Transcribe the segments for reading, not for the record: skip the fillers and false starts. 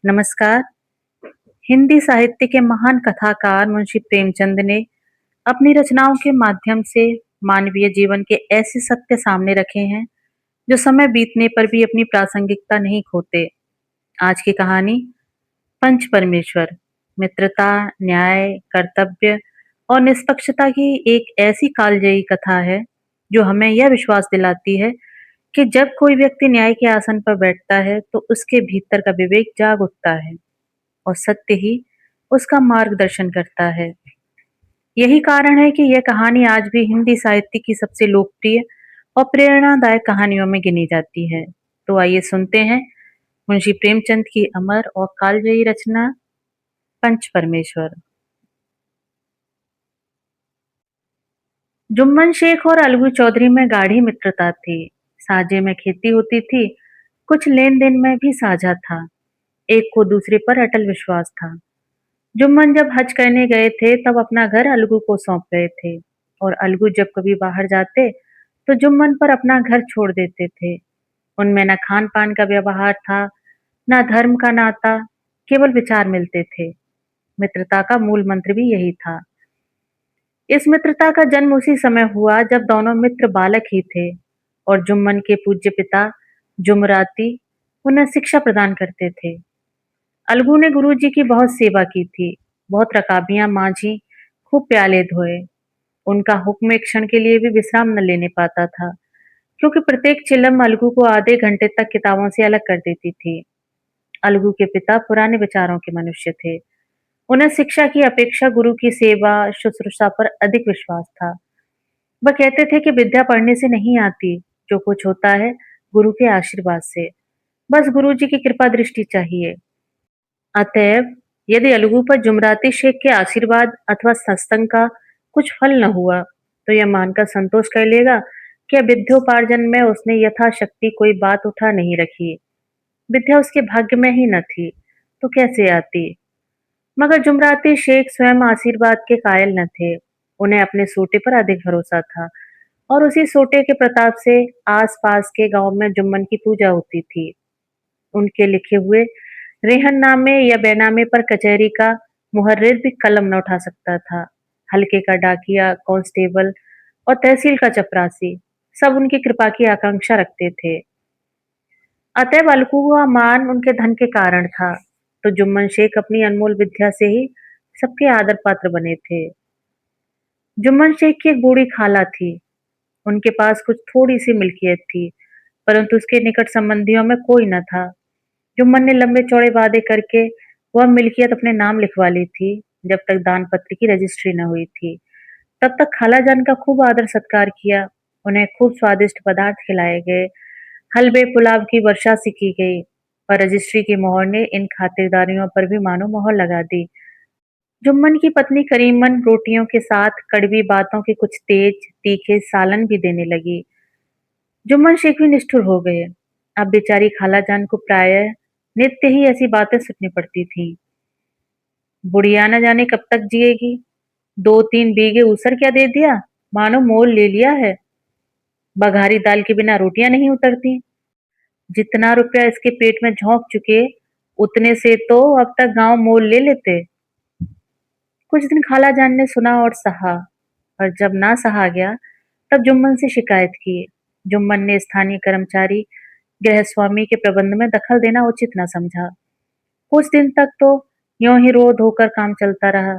नमस्कार। हिंदी साहित्य के महान कथाकार मुंशी प्रेमचंद ने अपनी रचनाओं के माध्यम से मानवीय जीवन के ऐसे सत्य सामने रखे हैं जो समय बीतने पर भी अपनी प्रासंगिकता नहीं खोते। आज की कहानी पंच परमेश्वर मित्रता, न्याय, कर्तव्य और निष्पक्षता की एक ऐसी कालजयी कथा है जो हमें यह विश्वास दिलाती है कि जब कोई व्यक्ति न्याय के आसन पर बैठता है तो उसके भीतर का विवेक जाग उठता है और सत्य ही उसका मार्गदर्शन करता है। यही कारण है कि यह कहानी आज भी हिंदी साहित्य की सबसे लोकप्रिय और प्रेरणादायक कहानियों में गिनी जाती है। तो आइए सुनते हैं मुंशी प्रेमचंद की अमर और कालजयी रचना पंच परमेश्वर। जुम्मन शेख और अलगू चौधरी में गाढ़ी मित्रता थी। साझे में खेती होती थी, कुछ लेन देन में भी साझा था। एक को दूसरे पर अटल विश्वास था। जुम्मन जब हज करने गए थे तब अपना घर अलगू को सौंप गए थे और अलगू जब कभी बाहर जाते तो जुम्मन पर अपना घर छोड़ देते थे। उनमें न खान पान का व्यवहार था, न धर्म का नाता, केवल विचार मिलते थे। मित्रता का मूल मंत्र भी यही था। इस मित्रता का जन्म उसी समय हुआ जब दोनों मित्र बालक ही थे और जुम्मन के पूज्य पिता जुमराती उन्हें शिक्षा प्रदान करते थे। अलगू ने गुरुजी की बहुत सेवा की थी, बहुत रकाबियां मांझी, खूब प्याले धोए। उनका हुक्म एक क्षण के लिए भी विश्राम न लेने पाता था, क्योंकि प्रत्येक चिल्लम अलगू को आधे घंटे तक किताबों से अलग कर देती थी। अलगू के पिता पुराने विचारों के मनुष्य थे। उन्हें शिक्षा की अपेक्षा गुरु की सेवा शुश्रूषा पर अधिक विश्वास था। वह कहते थे कि विद्या पढ़ने से नहीं आती, जो कुछ होता है गुरु के आशीर्वाद से। बस गुरु जी की कृपा दृष्टि चाहिए। अतएव यदि अलगू पर जुमराती शेख के आशीर्वाद अथवा सत्संग का कुछ फल न हुआ तो यह मानकर संतोष कर लेगा कि विद्योपार्जन में उसने यथाशक्ति कोई बात उठा नहीं रखी। विद्या उसके भाग्य में ही न थी तो कैसे आती। मगर जुमराती शेख स्वयं आशीर्वाद के कायल न थे। उन्हें अपने सोटे पर अधिक भरोसा था और उसी सोटे के प्रताप से आस-पास के गांव में जुम्मन की पूजा होती थी। उनके लिखे हुए रेहननामे या बैनामे पर कचहरी का मुहर्रिर भी कलम न उठा सकता था। हल्के का डाकिया, कांस्टेबल और तहसील का चपरासी सब उनकी कृपा की आकांक्षा रखते थे। अतएव अलगू का मान उनके धन के कारण था, तो जुम्मन शेख अपनी अनमोल विद्या से ही सबके आदर पात्र बने थे। जुम्मन शेख की एक बूढ़ी खाला थी। उनके पास कुछ थोड़ी सी मिल्कियत थी, परंतु उसके निकट संबंधियों में कोई न था। जुम्मन ने लंबे चौड़े वादे करके वह मिल्कियत अपने नाम लिखवा ली थी। जब तक दान पत्र की रजिस्ट्री न हुई थी तब तक खालाजान का खूब आदर सत्कार किया। उन्हें खूब स्वादिष्ट पदार्थ खिलाए गए, हलवे पुलाव की वर्षा सी की गई। पर रजिस्ट्री की मोहर ने इन खातिरदारियों पर भी मानो मोहर लगा दी। जुम्मन की पत्नी करीमन रोटियों के साथ कड़वी बातों के कुछ तेज तीखे सालन भी देने लगी। जुम्मन शेख भी निष्ठुर हो गए। अब बेचारी खालाजान को प्रायः नित्य ही ऐसी बातें सुननी पड़ती थीं। बुढ़िया न जाने कब तक जिएगी। 2-3 बीघे ऊसर क्या दे दिया, मानो मोल ले लिया है। बघारी दाल के बिना रोटियां नहीं उतरती। जितना रुपया इसके पेट में झोंक चुके, उतने से तो अब तक गांव मोल ले लेते। कुछ दिन खालाजान ने सुना और सहा, और जब ना सहा गया तब जुम्मन से शिकायत की। जुम्मन ने स्थानीय कर्मचारी गृहस्वामी के प्रबंध में दखल देना उचित न समझा। कुछ दिन तक तो यों ही रो धोकर काम चलता रहा।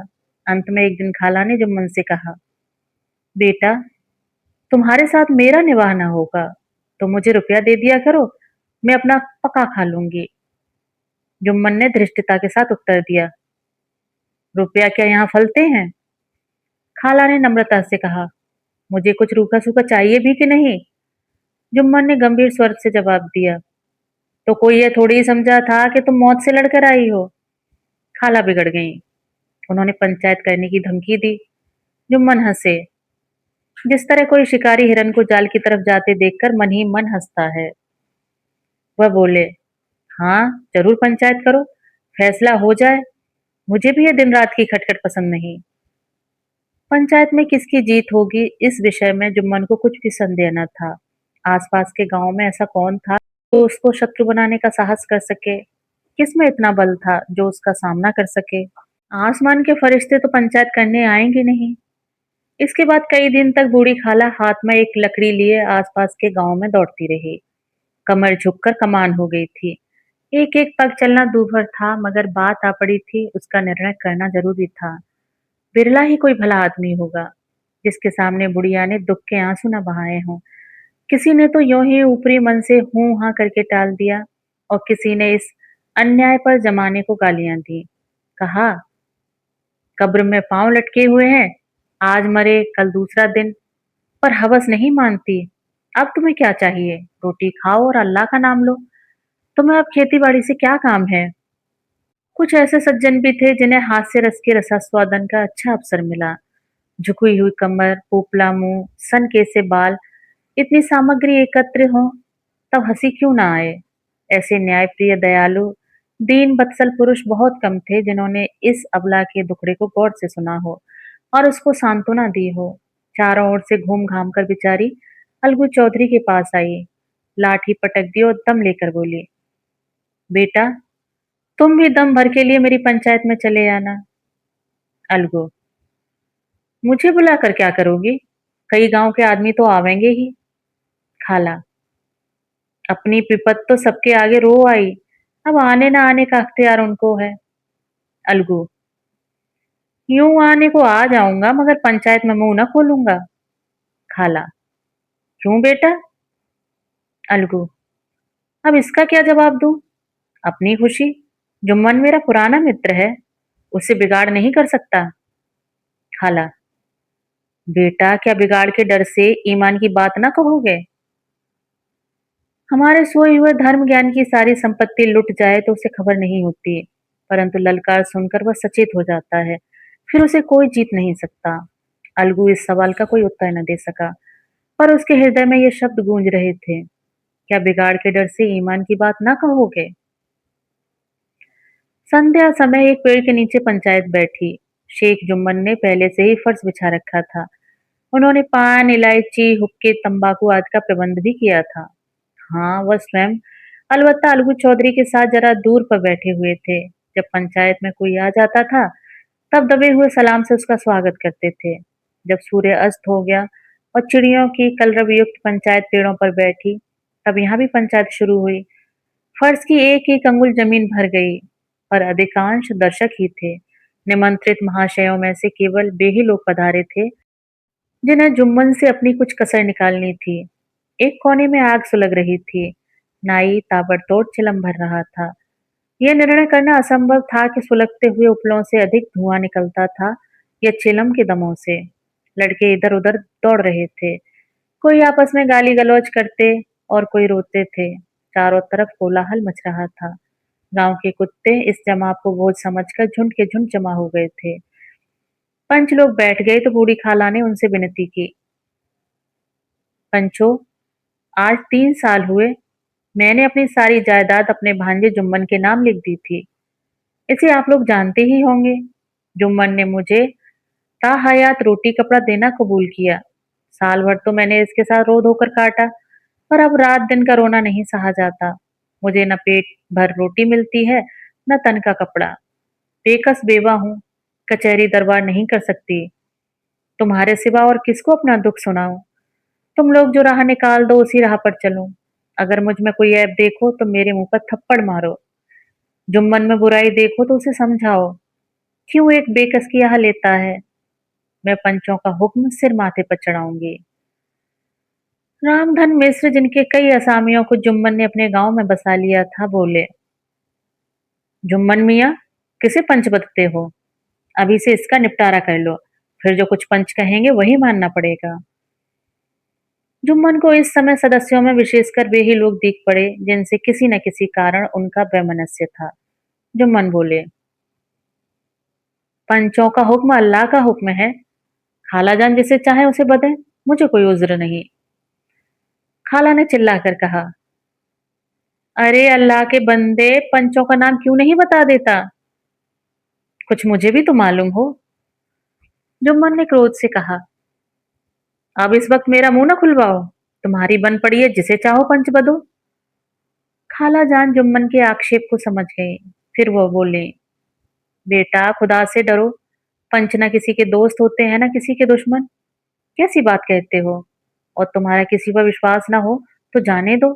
अंत में एक दिन खाला ने जुम्मन से कहा, बेटा, तुम्हारे साथ मेरा निवाह ना होगा तो मुझे रुपया दे दिया करो, मैं अपना पका खा लूंगी। जुम्मन ने धृष्टता के साथ उत्तर दिया, रुपया क्या यहाँ फलते हैं? खाला ने नम्रता से कहा, मुझे कुछ रूखा सूखा चाहिए भी कि नहीं? जुम्मन ने गंभीर स्वर से जवाब दिया, तो कोई ये थोड़ी ही समझा था कि तुम मौत से लड़कर आई हो। खाला बिगड़ गईं। उन्होंने पंचायत करने की धमकी दी। जुम्मन हंसे, जिस तरह कोई शिकारी हिरन को जाल की तरफ जाते देखकर मन ही मन हंसता है। वह बोले, हाँ, जरूर पंचायत करो, फैसला हो जाए। मुझे भी ये दिन रात की खटखट पसंद नहीं। पंचायत में किसकी जीत होगी इस विषय में जुम्मन को कुछ भी संदेह न था। आसपास के गांव में ऐसा कौन था जो उसको शत्रु बनाने का साहस कर सके। किसमें इतना बल था जो उसका सामना कर सके? आसमान के फरिश्ते तो पंचायत करने आएंगे नहीं। इसके बाद कई दिन तक बूढ़ी खाला हाथ में एक लकड़ी लिए आसपास के गांव में दौड़ती रही। कमर झुककर कमान हो गई थी। एक एक पग चलना दूभर था, मगर बात आ पड़ी थी, उसका निर्णय करना जरूरी था। बिरला ही कोई भला आदमी होगा जिसके सामने बुढ़िया ने दुख के आंसू न बहाए हों। किसी ने तो यूं ही ऊपरी मन से हूं हां करके टाल दिया, और किसी ने इस अन्याय पर जमाने को गालियां दी। कहा, कब्र में पांव लटके हुए हैं, आज मरे कल दूसरा दिन। पर हवस नहीं मानती। अब तुम्हें क्या चाहिए? रोटी खाओ और अल्लाह का नाम लो। तुम्हें अब खेती बाड़ी से क्या काम है? कुछ ऐसे सज्जन भी थे जिन्हें हास्य रस के रसास्वादन का अच्छा अवसर मिला। झुकी हुई कमर, पोपला मुंह, सन कैसे बाल, इतनी सामग्री एकत्र हो तब हंसी क्यों ना आए। ऐसे न्यायप्रिय, दयालु, दीन बत्सल पुरुष बहुत कम थे जिन्होंने इस अबला के दुखड़े को गौर से सुना हो और उसको सांत्वना दी हो। चारों ओर से घूम घाम कर बेचारी अलगू चौधरी के पास आई, लाठी पटक दी और दम लेकर बोली, बेटा, तुम भी दम भर के लिए मेरी पंचायत में चले आना। अलगू, मुझे बुलाकर क्या करोगी? कई गांव के आदमी तो आवेंगे ही। खाला, अपनी विपत तो सबके आगे रो आई, अब आने ना आने का अख्तियार उनको है। अलगू, यूं आने को आ जाऊंगा मगर पंचायत में मुंह न खोलूंगा। खाला, क्यों बेटा? अलगू, अब इसका क्या जवाब दूं? अपनी खुशी। जुम्मन मेरा पुराना मित्र है, उसे बिगाड़ नहीं कर सकता। खाला, बेटा, क्या बिगाड़ के डर से ईमान की बात ना कहोगे? हमारे सोए हुए धर्म ज्ञान की सारी संपत्ति लुट जाए तो उसे खबर नहीं होती, परंतु ललकार सुनकर वह सचेत हो जाता है, फिर उसे कोई जीत नहीं सकता। अलगू इस सवाल का कोई उत्तर न दे सका, पर उसके हृदय में ये शब्द गूंज रहे थे, क्या बिगाड़ के डर से ईमान की बात ना कहोगे? संध्या समय एक पेड़ के नीचे पंचायत बैठी। शेख जुम्मन ने पहले से ही फर्श बिछा रखा था। उन्होंने पान, इलायची, हुक्के, तंबाकू आदि का प्रबंध भी किया था। हाँ, वह स्वयं अलबत्ता अलगू चौधरी के साथ जरा दूर पर बैठे हुए थे। जब पंचायत में कोई आ जाता था तब दबे हुए सलाम से उसका स्वागत करते थे। जब सूर्य अस्त हो गया और चिड़ियों की कलरव युक्त पंचायत पेड़ों पर बैठी, तब यहाँ भी पंचायत शुरू हुई। फर्श की एक एक अंगुल जमीन भर गई, पर अधिकांश दर्शक ही थे। निमंत्रित महाशयों में से केवल वे ही लोग पधारे थे जिन्हें जुम्मन से अपनी कुछ कसर निकालनी थी। एक कोने में आग सुलग रही थी। नाई ताबड़तोड़ चिलम भर रहा था। यह निर्णय करना असंभव था कि सुलगते हुए उपलों से अधिक धुआं निकलता था या चिलम के दमों से। लड़के इधर उधर दौड़ रहे थे, कोई आपस में गाली गलौज करते और कोई रोते थे। चारों तरफ कोलाहल मच रहा था। गांव के कुत्ते इस जमाव को बोझ समझकर झुंड के झुंड जमा हो गए थे। पंच लोग बैठ गए तो बूढ़ी खाला ने उनसे विनती की, पंचो, आज 3 साल हुए मैंने अपनी सारी जायदाद अपने भांजे जुम्मन के नाम लिख दी थी। इसे आप लोग जानते ही होंगे। जुम्मन ने मुझे ताहयात रोटी कपड़ा देना कबूल किया। साल भर तो मैंने इसके साथ रो धोकर काटा, पर अब रात दिन का रोना नहीं सहा जाता। मुझे न पेट भर रोटी मिलती है, न तन का कपड़ा। बेकस बेवा हूँ, कचहरी दरबार नहीं कर सकती। तुम्हारे सिवा और किसको अपना दुख सुनाऊं? तुम लोग जो राह निकाल दो उसी राह पर चलूं। अगर मुझ में कोई ऐब देखो तो मेरे मुंह पर थप्पड़ मारो। जुम्मन में बुराई देखो तो उसे समझाओ। क्यों एक बेकस की आह लेता है? मैं पंचों का हुक्म सिर माथे पर चढ़ाऊंगी। रामधन मिश्र, जिनके कई असामियों को जुम्मन ने अपने गांव में बसा लिया था, बोले, जुम्मन मियाँ, किसे पंच बदते हो? अभी से इसका निपटारा कर लो, फिर जो कुछ पंच कहेंगे वही मानना पड़ेगा। जुम्मन को इस समय सदस्यों में विशेषकर वे ही लोग दिख पड़े जिनसे किसी न किसी कारण उनका वैमनस्य था। जुम्मन बोले, पंचों का हुक्म अल्लाह का हुक्म है। खालाजान जिसे चाहे उसे बदे, मुझे कोई उज्र नहीं। खाला ने चिल्लाकर कहा, अरे अल्लाह के बंदे, पंचों का नाम क्यों नहीं बता देता? कुछ मुझे भी तो मालूम हो। जुम्मन ने क्रोध से कहा, अब इस वक्त मेरा मुंह न खुलवाओ। तुम्हारी बन पड़ी है, जिसे चाहो पंच बदो। खाला जान जुम्मन के आक्षेप को समझ गई। फिर वो बोले, बेटा खुदा से डरो, पंच ना किसी के दोस्त होते हैं ना किसी के दुश्मन। कैसी बात कहते हो? और तुम्हारा किसी पर विश्वास ना हो तो जाने दो।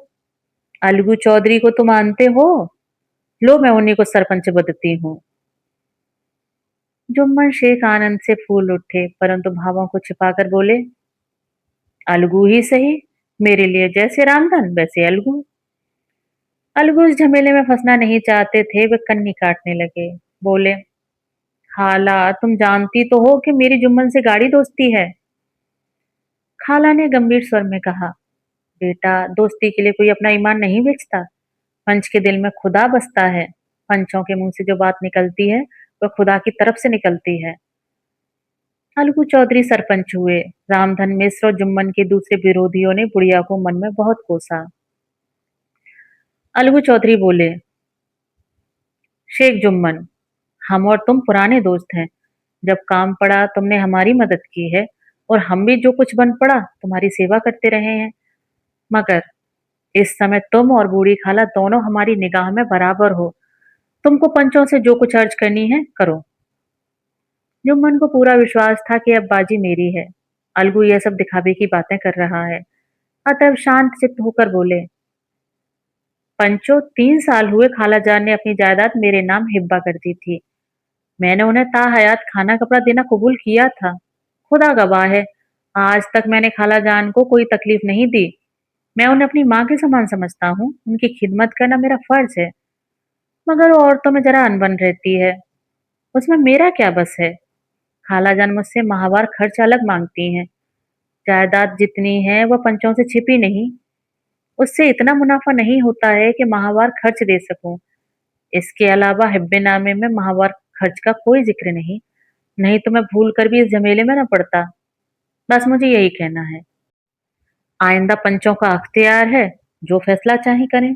अलगू चौधरी को तो मानते हो? लो मैं उन्हीं को सरपंच बदती हूँ। जुम्मन शेख आनंद से फूल उठे, परंतु भावों को छिपाकर बोले, अलगू ही सही, मेरे लिए जैसे रामधन वैसे अलगू। अलगू इस झमेले में फंसना नहीं चाहते थे, वे कन्नी काटने लगे। बोले, खाला तुम जानती तो हो कि मेरी जुम्मन से गाढ़ी दोस्ती है। खाला ने गंभीर स्वर में कहा, बेटा दोस्ती के लिए कोई अपना ईमान नहीं बेचता। पंच के दिल में खुदा बसता है। पंचों के मुंह से जो बात निकलती है वह खुदा की तरफ से निकलती है। अलगू चौधरी सरपंच हुए। रामधन मिश्र और जुम्मन के दूसरे विरोधियों ने बुढ़िया को मन में बहुत कोसा। अलगू चौधरी बोले, शेख जुम्मन, हम और तुम पुराने दोस्त हैं। जब काम पड़ा तुमने हमारी मदद की है और हम भी जो कुछ बन पड़ा तुम्हारी सेवा करते रहे हैं। मगर इस समय तुम और बूढ़ी खाला दोनों हमारी निगाह में बराबर हो। तुमको पंचों से जो कुछ अर्ज करनी है करो। जुम्मन को पूरा विश्वास था कि अब बाजी मेरी है। अलगू यह सब दिखावे की बातें कर रहा है, अतः शांत चित्त होकर बोले, पंचो 3 साल हुए खाला जान ने अपनी जायदाद मेरे नाम हिब्बा कर दी थी। मैंने उन्हें ताहयात खाना कपड़ा देना कबूल किया था। खुदा गवाह है, आज तक मैंने खाला जान को कोई तकलीफ नहीं दी। मैं उन्हें अपनी माँ के समान समझता हूँ, उनकी खिदमत करना मेरा फर्ज है। मगर वो औरतों में जरा अनबन रहती है, उसमें मेरा क्या बस है। खाला जान मुझसे माहवार खर्च अलग मांगती हैं। जायदाद जितनी है वह पंचों से छिपी नहीं। उससे इतना मुनाफा नहीं होता है कि माहवार खर्च दे सकूं। इसके अलावा हिब्बेनामे में माहवार खर्च का कोई जिक्र नहीं। नहीं तो मैं भूल कर भी इस झमेले में न पड़ता। बस मुझे यही कहना है। आइंदा पंचों का अख्तियार है, जो फैसला चाहे करें।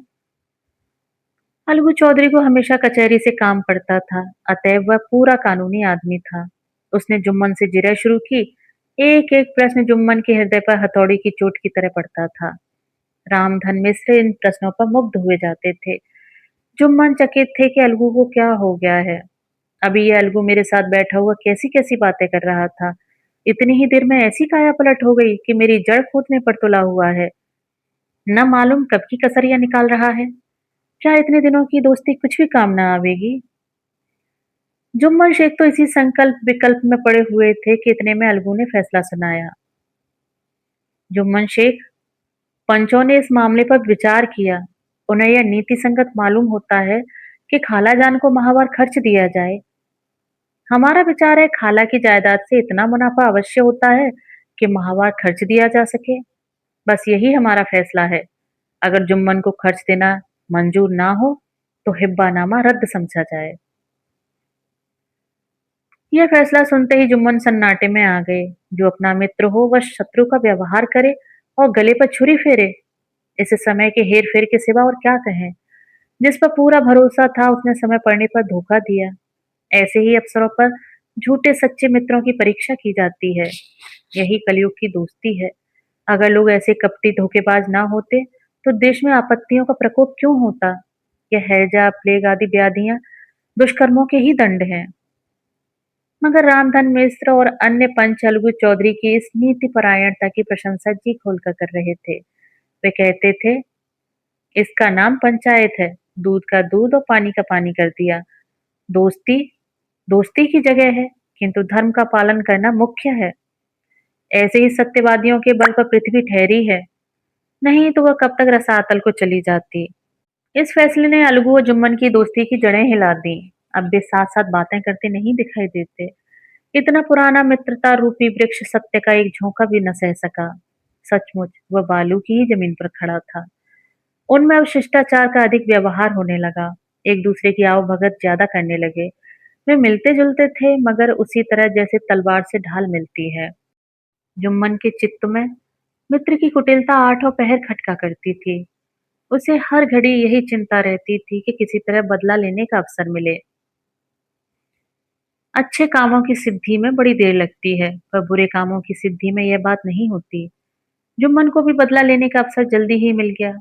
अलगू चौधरी को हमेशा कचहरी से काम पड़ता था, अतएव वह पूरा कानूनी आदमी था। उसने जुम्मन से जिरह शुरू की। एक एक प्रश्न जुम्मन के हृदय पर हथौड़ी की चोट की तरह पड़ता था। रामधन मिश्र इन प्रश्नों पर मुग्ध हुए जाते थे। जुम्मन चकित थे कि अलगू को क्या हो गया है। अभी ये अलगू मेरे साथ बैठा हुआ कैसी कैसी बातें कर रहा था। इतनी ही देर में ऐसी काया पलट हो गई कि मेरी जड़ फूटने पर तुला हुआ है। न मालूम कब की कसरियां निकाल रहा है। क्या इतने दिनों की दोस्ती कुछ भी काम न आवेगी। जुम्मन शेख तो इसी संकल्प विकल्प में पड़े हुए थे कि इतने में अलगू ने फैसला सुनाया। जुम्मन शेख, पंचों ने इस मामले पर विचार किया। उन्हें यह नीति संगत मालूम होता है कि खाला जान को माहवार खर्च दिया जाए। हमारा विचार है खाला की जायदाद से इतना मुनाफा अवश्य होता है कि माहवार खर्च दिया जा सके। बस यही हमारा फैसला है। अगर जुम्मन को खर्च देना मंजूर ना हो तो हिब्बानामा रद्द समझा जाए। यह फैसला सुनते ही जुम्मन सन्नाटे में आ गए। जो अपना मित्र हो वह शत्रु का व्यवहार करे और गले पर छुरी फेरे, इस समय के हेर फेर के सिवा और क्या कहें। जिस पर पूरा भरोसा था उसने समय पड़ने पर धोखा दिया। ऐसे ही अवसरों पर झूठे सच्चे मित्रों की परीक्षा की जाती है। यही कलयुग की दोस्ती है। अगर लोग ऐसे कपटी धोखेबाज ना होते तो देश में आपत्तियों का प्रकोप क्यों होता। यह हैजा प्लेग आदि व्याधियां दुष्कर्मों के ही दंड हैं। मगर रामधन मिश्र और अन्य पंच अलगू चौधरी की इस नीति परायणता की प्रशंसा जी खोलकर कर रहे थे। वे कहते थे, इसका नाम पंचायत है, दूध का दूध और पानी का पानी कर दिया। दोस्ती दोस्ती की जगह है, किंतु धर्म का पालन करना मुख्य है। ऐसे ही सत्यवादियों के बल पर पृथ्वी ठहरी है, नहीं तो वह कब तक रसातल को चली जाती। इस फैसले ने अलगू और जुम्मन की दोस्ती की जड़ें हिला दी। अब वे साथ साथ बातें करते नहीं दिखाई देते। इतना पुराना मित्रता रूपी वृक्ष सत्य का एक झोंका भी न सह सका। सचमुच वह बालू की ही जमीन पर खड़ा था। उनमें अब शिष्टाचार का अधिक व्यवहार होने लगा। एक दूसरे की आवभगत ज्यादा करने लगे। वे मिलते जुलते थे मगर उसी तरह जैसे तलवार से ढाल मिलती है। जुम्मन के चित्त में मित्र की कुटिलता आठों पहर खटका करती थी। उसे हर घड़ी यही चिंता रहती थी कि किसी तरह बदला लेने का अवसर मिले। अच्छे कामों की सिद्धि में बड़ी देर लगती है, पर बुरे कामों की सिद्धि में यह बात नहीं होती। जुम्मन को भी बदला लेने का अवसर जल्दी ही मिल गया।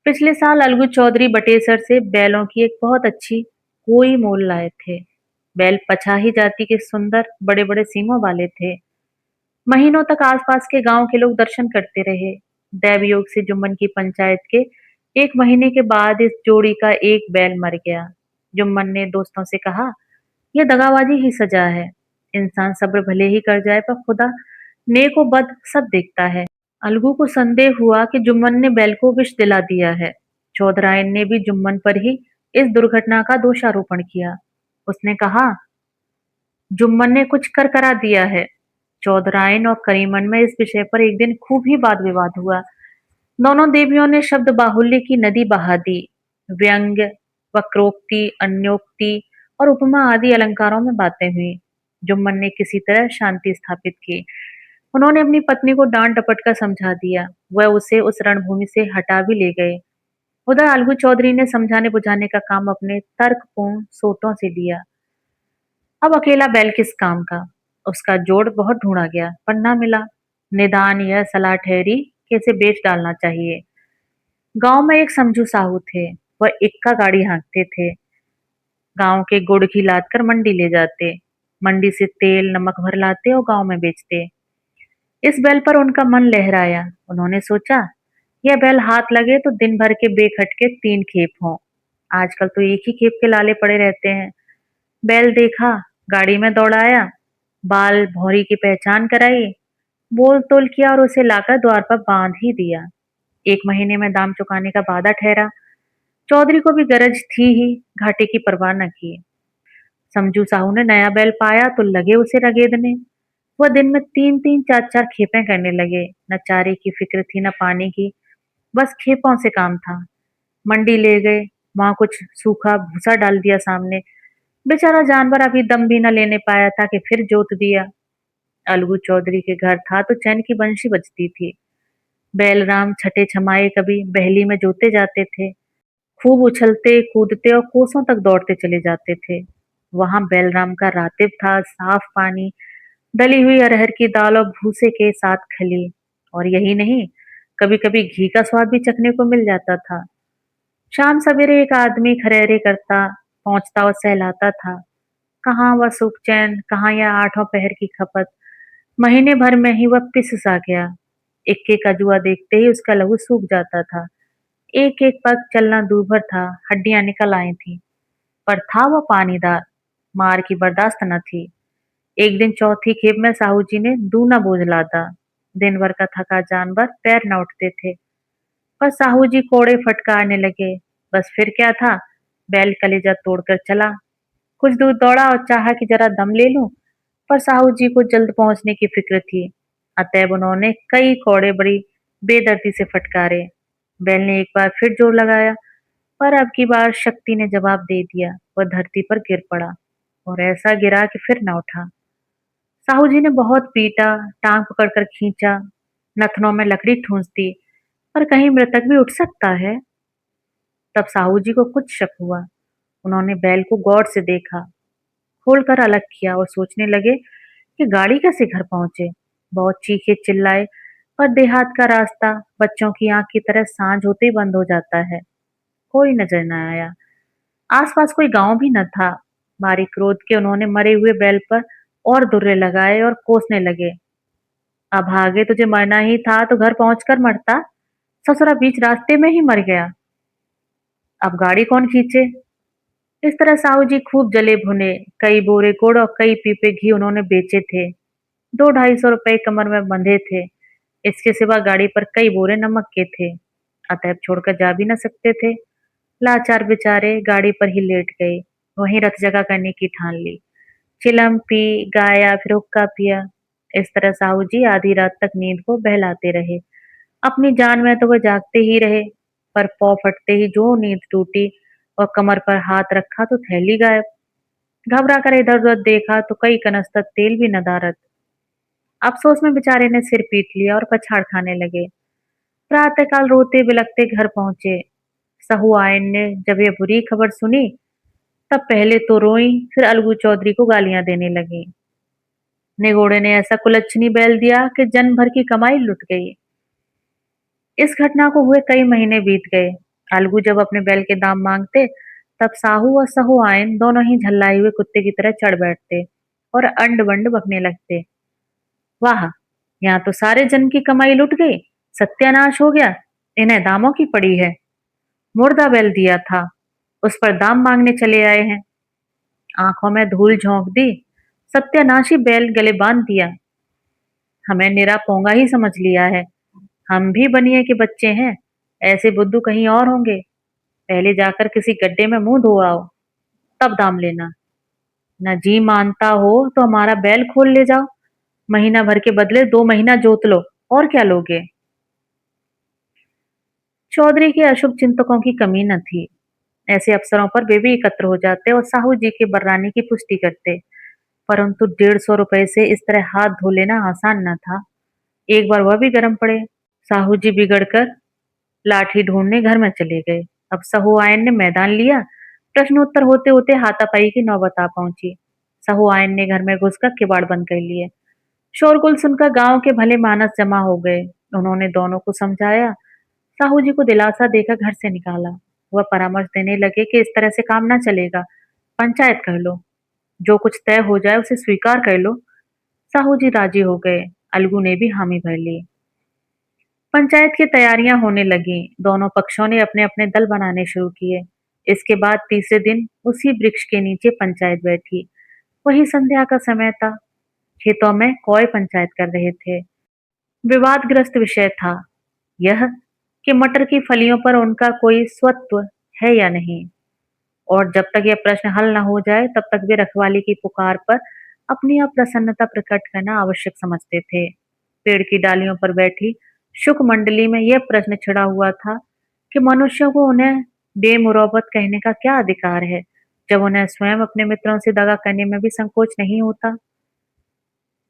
पिछले साल अलगू चौधरी बटेसर से बैलों की एक बहुत अच्छी कोई मोल लाए थे। बैल पछाही जाति के सुंदर बड़े बड़े सींगों वाले थे। महीनों तक आसपास के गांव के लोग दर्शन करते रहे। दैव योग से जुम्मन की पंचायत के 1 महीने के बाद इस जोड़ी का एक बैल मर गया। जुम्मन ने दोस्तों से कहा, यह दगाबाजी ही सजा है। इंसान सब्र भले ही कर जाए पर खुदा नेक व बद सब देखता है। अलगू को संदेह हुआ कि जुम्मन ने बैल को विष दिला दिया है। चौधरायन ने भी जुम्मन पर ही इस दुर्घटना का दोषारोपण किया। उसने कहा, जुम्मन ने कुछ कर करा दिया है। चौधरायन और करीमन में इस विषय पर एक दिन खूब ही वाद विवाद हुआ। दोनों देवियों ने शब्द बाहुल्य की नदी बहा दी। व्यंग, वक्रोक्ति, अन्योक्ति और उपमा आदि अलंकारों में बातें हुई। जुम्मन ने किसी तरह शांति स्थापित की। उन्होंने अपनी पत्नी को डांट डपट कर समझा दिया। वह उसे उस रणभूमि से हटा भी ले गए। उधर अलगू चौधरी ने समझाने बुझाने का काम अपने तर्कपूर्ण सोटों से लिया। अब अकेला बैल किस काम का। उसका जोड़ बहुत ढूंढा गया पर न मिला। निदान यह सलाह ठहरी कि इसे बेच डालना चाहिए। गांव में एक समझू साहू थे। वह इक्का गाड़ी हाँकते थे। गांव के गुड़ घी लाद कर मंडी ले जाते। मंडी से तेल नमक भर लाते और गांव में बेचते। इस बैल पर उनका मन लहराया। उन्होंने सोचा, यह बैल हाथ लगे तो दिन भर के बेखटके 3 खेप हों। आजकल तो एक ही खेप के लाले पड़े रहते हैं। बैल देखा, गाड़ी में दौड़ाया, बाल भौरी की पहचान कराई, बोल तोल किया और उसे लाकर द्वार पर बांध ही दिया। 1 महीने में दाम चुकाने का वादा ठहरा। चौधरी को भी गरज थी ही, घाटे की परवाह न की। समझू साहू ने नया बैल पाया तो लगे उसे रगेदने। वह दिन में 3-3 4-4 खेपें करने लगे। न चारे की फिक्र थी न पानी की, बस खेपों से काम था। मंडी ले गए, वहां कुछ सूखा भूसा डाल दिया सामने। बेचारा जानवर अभी दम भी न लेने पाया था कि फिर जोत दिया। अलगू चौधरी के घर था तो चैन की बंशी बजती थी। बैलराम छठे छमाए कभी बहली में जोते जाते थे। खूब उछलते कूदते और कोसों तक दौड़ते चले जाते थे। वहां बैलराम का रातिब था, साफ पानी, दली हुई अरहर की दाल और भूसे के साथ खली। और यही नहीं, कभी कभी घी का स्वाद भी चखने को मिल जाता था। शाम सवेरे एक आदमी खरेरे करता पहुंचता और सहलाता था। कहाँ वह सुख चैन, कहाँ यह 8 पहर की खपत। महीने भर में ही वह पिस सा गया। इक्के का जुआ देखते ही उसका लहू सूख जाता था। एक एक पग चलना दूभर था, हड्डियां निकल आई थी। पर था वह पानीदार, मार की बर्दाश्त न थी। एक दिन चौथी खेप में साहू जी ने दूना बोझ लादा। दिन भर का थका जानवर पैर न उठते थे। पर साहू जी कोड़े फटकारने लगे। बस फिर क्या था, बैल कलेजा तोड़कर चला। कुछ दूर दौड़ा और चाहा कि जरा दम ले लूं, पर साहू जी को जल्द पहुंचने की फिक्र थी। अतएव उन्होंने कई कौड़े बड़ी बेदर्दी से फटकारे। बैल ने एक बार फिर जोर लगाया, पर अब की बार शक्ति ने जवाब दे दिया। वह धरती पर गिर पड़ा और ऐसा गिरा कि फिर न उठा। साहू जी ने बहुत पीटा, टांग पकड़कर खींचा, नथनों में लकड़ी ठूंस दी, पर कहीं मृतक भी उठ सकता है। तब साहू जी को कुछ शक हुआ। उन्होंने बैल को गौर से देखा, खोलकर अलग किया और सोचने लगे कि गाड़ी कैसे घर पहुंचे। बहुत चीखे चिल्लाए, पर देहात का रास्ता बच्चों की आंख की तरह सांझ होते ही बंद हो जाता है। कोई नजर न आया। आसपास कोई गांव भी न था। भारी क्रोध के उन्होंने मरे हुए बैल पर और दुर्रे लगाए और कोसने लगे। अब आगे तुझे मरना ही था तो घर पहुंचकर मरता। ससुरा बीच रास्ते में ही मर गया। अब गाड़ी कौन खींचे। इस तरह साहू जी खूब जले भुने। कई बोरे गुड़ और कई पीपे घी उन्होंने बेचे थे। 200-250 रुपए कमर में बंधे थे। इसके सिवा गाड़ी पर कई बोरे नमक के थे। अतएव छोड़कर जा भी न सकते थे। लाचार बेचारे गाड़ी पर ही लेट गए। वहीं रत जगह करने की ठान ली। चिलम पी, गाया, फिर हुक्का पिया। इस तरह साहू जी आधी रात तक नींद को बहलाते रहे। अपनी जान में तो वह जागते ही रहे, पर पौ फटते ही जो नींद टूटी और कमर पर हाथ रखा तो थैली गायब। घबरा कर इधर उधर देखा तो कई कनस्तर तेल भी नदारद। अफसोस में बेचारे ने सिर पीट लिया और पछाड़ खाने लगे। प्रातःकाल रोते बिलखते घर पहुंचे। सहू आयन ने जब यह बुरी खबर सुनी, तब पहले तो रोई, फिर अलगू चौधरी को गालियां देने लगी। निगोड़े ने ऐसा कुलच्छनी बैल दिया कि जन्म भर की कमाई लुट गई। इस घटना को हुए कई महीने बीत गए। अलगू जब अपने बैल के दाम मांगते, तब साहू और सहू आयन दोनों ही झल्लाए हुए कुत्ते की तरह चढ़ बैठते और अंड बंड बकने लगते। वाह, यहाँ तो सारे जन की कमाई लुट गई, सत्यानाश हो गया, इन्हें दामों की पड़ी है। मुर्दा बैल दिया था, उस पर दाम मांगने चले आए हैं। आंखों में धूल झोंक दी, सत्यानाशी बैल गले बांध दिया। हमें निरा पोंगा ही समझ लिया है। हम भी बनिए के बच्चे हैं, ऐसे बुद्धू कहीं और होंगे। पहले जाकर किसी गड्ढे में मुंह धो आओ, तब दाम लेना। न जी मानता हो तो हमारा बैल खोल ले जाओ, महीना भर के बदले 2 महीना जोत लो, और क्या लोगे। चौधरी के अशुभ चिंतकों की कमी न थी। ऐसे अवसरों पर वे भी एकत्र हो जाते और साहू जी के बर्राने की पुष्टि करते। परंतु 150 रुपए से इस तरह हाथ धो लेना आसान न था। एक बार वह भी गर्म पड़े। साहू जी बिगड़कर लाठी ढूंढने घर में चले गए। अब सहु आयन ने मैदान लिया। प्रश्नोत्तर होते होते हाथापाई की नौबत आ पहुंची। सहु आयन ने घर में घुसकर किवाड़ बंद कर लिए। शोरगुल सुनकर गांव के भले मानस जमा हो गए। उन्होंने दोनों को समझाया, साहू जी को दिलासा देकर घर से निकाला। वह परामर्श देने लगे कि इस तरह से काम ना चलेगा, पंचायत कर लो, जो कुछ तय हो जाए उसे स्वीकार कर लो। साहू जी राजी हो गए। अलगू ने भी हामी भर ली। पंचायत की तैयारियां होने लगी। दोनों पक्षों ने अपने अपने दल बनाने शुरू किए। इसके बाद तीसरे दिन उसी वृक्ष के नीचे पंचायत बैठी। वही संध्या का समय था। खेतों में कौए पंचायत कर रहे थे। विवादग्रस्त विषय था यह कि मटर की फलियों पर उनका कोई स्वत्व है या नहीं, और जब तक यह प्रश्न हल न हो जाए तब तक वे रखवाली की पुकार पर अपनी अप्रसन्नता प्रकट करना आवश्यक समझते थे। पेड़ की डालियों पर बैठी शुक मंडली में यह प्रश्न छिड़ा हुआ था कि मनुष्यों को उन्हें बेमुरौवत कहने का क्या अधिकार है, जब उन्हें स्वयं अपने मित्रों से दगा करने में भी संकोच नहीं होता।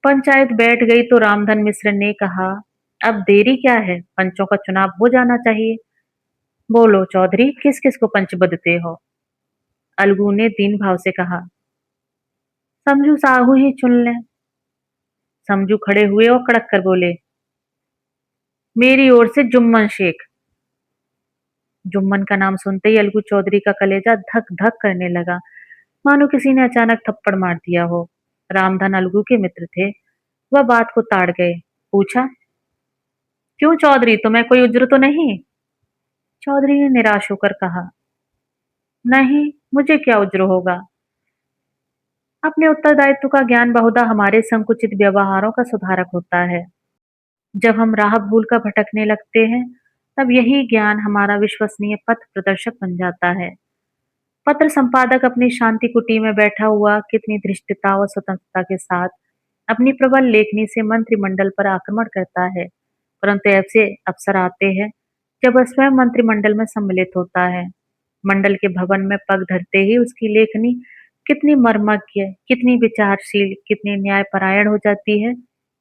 पंचायत बैठ गई तो रामधन मिश्र ने कहा, अब देरी क्या है, पंचों का चुनाव हो जाना चाहिए। बोलो चौधरी, किस किस को पंच बदते हो। अलगू ने दीन भाव से कहा, समझू साहू ही चुन ले। समझू खड़े हुए और कड़क कर बोले, मेरी ओर से जुम्मन शेख। जुम्मन का नाम सुनते ही अलगू चौधरी का कलेजा धक धक करने लगा, मानो किसी ने अचानक थप्पड़ मार दिया हो। रामधन अलगू के मित्र थे। वह बात को ताड़ गए। पूछा, क्यों चौधरी, तुम्हें कोई उज्र तो नहीं। चौधरी ने निराश होकर कहा, नहीं, मुझे क्या उज्र होगा। अपने उत्तरदायित्व का ज्ञान बहुधा हमारे संकुचित व्यवहारों का सुधारक होता है। जब हम राह भूल कर भटकने लगते हैं, तब यही ज्ञान हमारा विश्वसनीय पथ प्रदर्शक बन जाता है। पत्र संपादक अपनी शांति कुटी में बैठा हुआ कितनी धृष्टता और स्वतंत्रता के साथ अपनी प्रबल लेखनी से मंत्रिमंडल पर आक्रमण करता है। परंतु ऐसे अवसर आते हैं जब वह स्वयं मंत्रिमंडल में सम्मिलित होता है। मंडल के भवन में पग धरते ही उसकी लेखनी कितनी मर्मज्ञ, कितनी विचारशील, कितनी न्यायपरायण हो जाती है।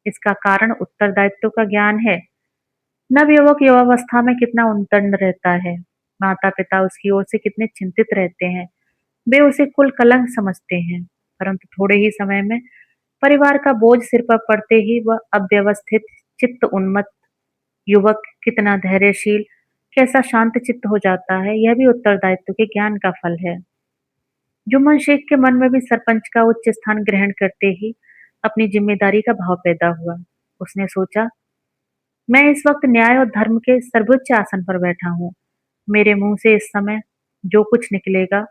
इसका कारण उत्तरदायित्व का ज्ञान है। नवयुवक युवावस्था में कितना उद्दंड रहता है। माता पिता उसकी ओर से कितने चिंतित रहते हैं। वे उसे कुल कलंक समझते हैं। परंतु थोड़े ही समय में परिवार का बोझ सिर पर पड़ते ही वह अव्यवस्थित, चित्त उन्मत्त युवक कितना धैर्यशील, कैसा शांत चित्त हो जाता है, यह भी उत्तरदायित्व के ज्ञान का फल है। जुम्मन शेख के मन में भी सरपंच का उच्च स्थान ग्रहण करते ही अपनी जिम्मेदारी का भाव पैदा हुआ। उसने सोचा, मैं इस वक्त न्याय और धर्म के सर्वोच्च आसन पर बैठा हूँ। मेरे मुंह से इस समय जो कुछ निकलेगा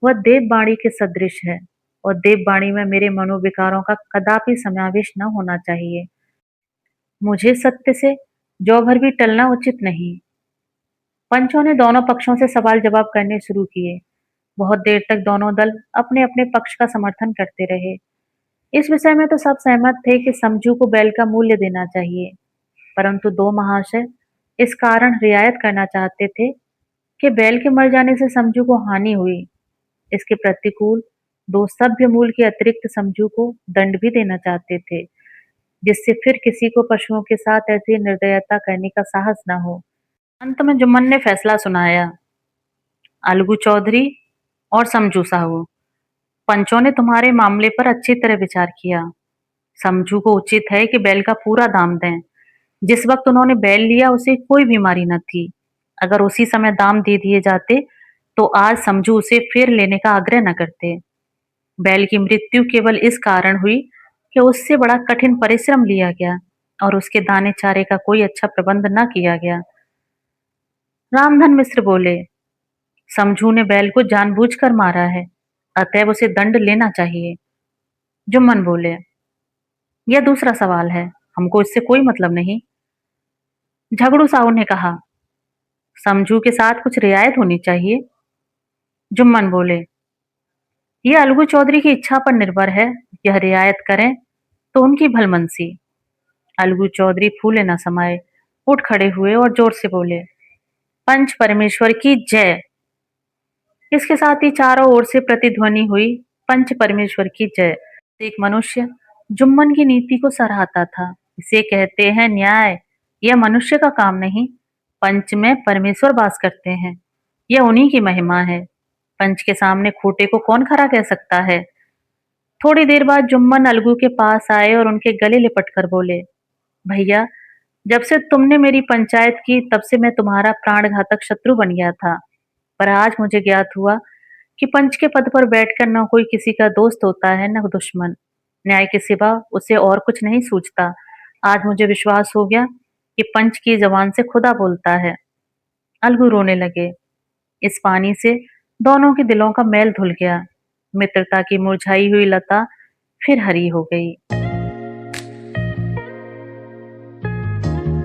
वह देववाणी के सदृश है, और देववाणी में मेरे मनोविकारों का कदापि समावेश न होना चाहिए। मुझे सत्य से जौ भर भी टलना उचित नहीं। पंचों ने दोनों पक्षों से सवाल जवाब करने शुरू किए। बहुत देर तक दोनों दल अपने अपने पक्ष का समर्थन करते रहे। इस विषय में तो सब सहमत थे कि समझू को बैल का मूल्य देना चाहिए। परंतु दो महाशय इस कारण रियायत करना चाहते थे कि बैल के मर जाने से समझू को हानि हुई। इसके प्रतिकूल दो सभ्य मूल के अतिरिक्त समझू को दंड भी देना चाहते थे, जिससे फिर किसी को पशुओं के साथ ऐसी निर्दयता करने का साहस न हो। अंत में जुम्मन ने फैसला सुनाया, अलगू चौधरी और समझू साहू, पंचों ने तुम्हारे मामले पर अच्छी तरह विचार किया। समझू को उचित है कि बैल का पूरा दाम दें। जिस वक्त उन्होंने बैल लिया उसे कोई बीमारी न थी। अगर उसी समय दाम दे दिए जाते, तो आज समझू उसे फिर लेने का आग्रह न करते। बैल की मृत्यु केवल इस कारण हुई कि उससे बड़ा कठिन परिश्रम लिया गया और उसके दाने चारे का कोई अच्छा प्रबंध न किया गया। रामधन मिश्र बोले, समझू ने बैल को जानबूझकर मारा है, अतएव उसे दंड लेना चाहिए। जुम्मन बोले, यह दूसरा सवाल है, हमको इससे कोई मतलब नहीं। झगड़ू साहू ने कहा, समझू के साथ कुछ रियायत होनी चाहिए। जुम्मन बोले, यह अलगू चौधरी की इच्छा पर निर्भर है, यह रियायत करें तो उनकी भलमनसी। अलगू चौधरी फूले न समाये, उठ खड़े हुए और जोर से बोले, पंच परमेश्वर की जय। इसके साथ ही चारों ओर से प्रतिध्वनि हुई, पंच परमेश्वर की जय। एक मनुष्य जुम्मन की नीति को सराहता था। इसे कहते हैं न्याय। यह मनुष्य का काम नहीं, पंच में परमेश्वर वास करते हैं, यह उन्हीं की महिमा है। पंच के सामने खोटे को कौन खरा कह सकता है। थोड़ी देर बाद जुम्मन अलगू के पास आए और उनके गले लिपट कर बोले, भैया, जब से तुमने मेरी पंचायत की तब से मैं तुम्हारा प्राणघातक शत्रु बन गया था, पर आज मुझे ज्ञात हुआ कि पंच के पद पर बैठकर न कोई किसी का दोस्त होता है न दुश्मन। न्याय के सिवा उसे और कुछ नहीं सूझता। आज मुझे विश्वास हो गया कि पंच की जबान से खुदा बोलता है। अलगू रोने लगे। इस पानी से दोनों के दिलों का मैल धुल गया। मित्रता की मुरझाई हुई लता फिर हरी हो गई।